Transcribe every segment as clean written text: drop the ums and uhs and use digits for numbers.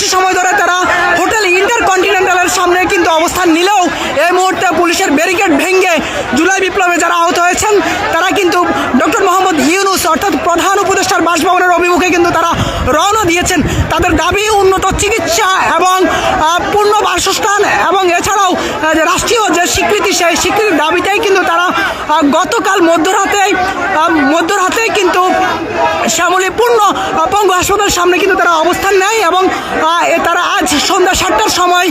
বেশি সময় ধরে তারা হোটেল ইন্টারকন্টিনেন্টালের সামনে কিন্তু অবস্থান নিলেও এই মুহূর্তে পুলিশের ব্যারিকেড ভেঙে জুলাই বিপ্লবে যারা আহত হয়েছেন তারা কিন্তু ডক্টর মোহাম্মদ ইউনূস অর্থাৎ প্রধান উপদেষ্টার বাসভবনের অভিমুখে কিন্তু তারা রওনা দিয়েছেন। তাদের দাবি উন্নত চিকিৎসা এবং পূর্ণ বাসস্থান এবং এছাড়াও যে রাষ্ট্রীয় যে স্বীকৃতি সেই স্বীকৃতির দাবিতেই কিন্তু তারা গতকাল মধ্যরাতেই কিন্তু শ্যামলী পূর্ণ পঙ্গু হাসপাতালের সামনে কিন্তু তারা অবস্থান নেয় এবং তারা আজ সন্ধ্যা 7টার সময়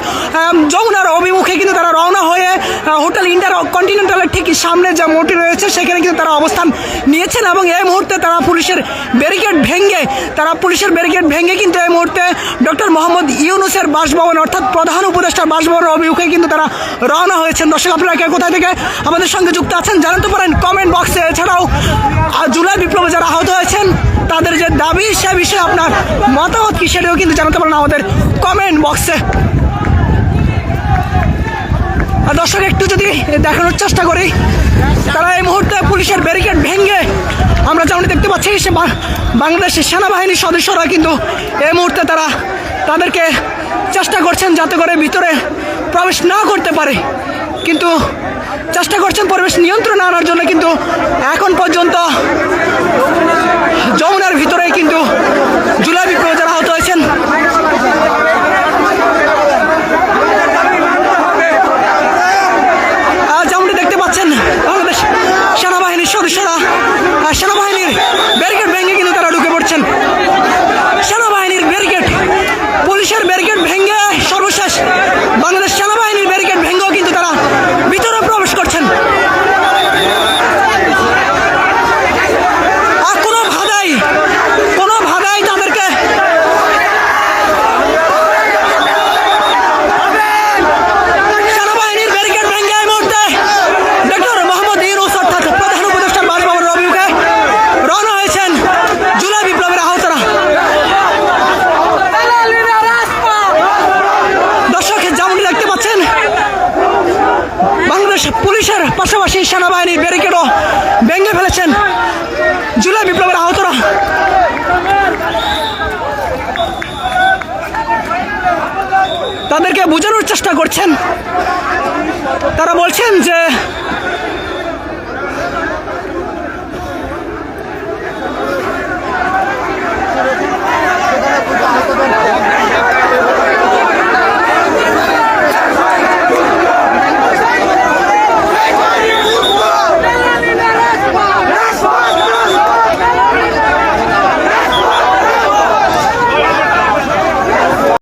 যমুনার অভিমুখে কিন্তু তারা রওনা হয়ে হোটেল ইন্টারকন্টিনেন্টালের ঠিক সামনে যে মোড়টি রয়েছে সেখানে কিন্তু তারা অবস্থান নিয়েছেন এবং এই মুহূর্তে তারা পুলিশের ব্যারিকেড ভেঙে কিন্তু এই মুহূর্তে ডক্টর মোহাম্মদ ইউনূসের বাসভবন অর্থাৎ প্রধান উপদেষ্টার বাসভবনের অভিমুখে কিন্তু তারা রওনা হয়েছেন। দর্শক আপনারা কে কোথায় থেকে আমাদের সঙ্গে যুক্ত আছেন জানাতে পারেন কমেন্ট বক্সে। এছাড়াও জুলাই বিপ্লবে যারা আহত হয়েছেন তাদের যে দাবি সে বিষয়ে আপনার মতামত কি সেটাও কিন্তু জানাতে পারেন আমাদের কমেন্ট বক্সে। দর্শক একটু যদি দেখানোর চেষ্টা করি, তারা এই মুহূর্তে পুলিশের ব্যারিকেড ভেঙে আমরা যেমন দেখতে পাচ্ছি বাংলাদেশের সেনাবাহিনীর সদস্যরা কিন্তু এই মুহূর্তে তাদেরকে চেষ্টা করছেন যাতে করে ভিতরে প্রবেশ না করতে পারে, কিন্তু চেষ্টা করছেন পরিবেশ নিয়ন্ত্রণে আনার জন্য, কিন্তু এখন পর্যন্ত যমুনার ভিতরে কিন্তু জুলাই বিপ্লবে যারা আহত হয়েছেন যেমনটি দেখতে পাচ্ছেন বাংলাদেশ সেনাবাহিনীর সদস্যরা সেনাবাহিনীর ব্যারিকেড ভেঙে কিন্তু তারা ঢুকে পড়ছেন। সেনাবাহিনীর ব্যারিকেড পুলিশের ব্যারিকেড ভেঙে সর্বশেষ বাংলাদেশ সেনাবাহিনীর ব্যারিকেড ভেঙেও কিন্তু তারা ভিতরে প্রবেশ করছেন। কোনো ভাবেই তাদেরকে সেনাবাহিনীর ব্যারিকেড ভেঙে এই মুহূর্তে ডক্টর মোহাম্মদ ইউনূস অর্থাৎ প্রধান উপদেষ্টার বাসভবনের অভিমুখে রওনা হয়েছেন জুলাই বিপ্লবের আহতরা। দর্শক যেমনটি দেখতে পাচ্ছেন বাংলাদেশ পুলিশের পাশাপাশি সেনাবাহিনীর ব্যারিকেডও ভেঙে ফেলেছেন জুলাই বিপ্লবের আহতরা। তাদেরকে বোঝানোর চেষ্টা করছেন, তারা বলছেন যে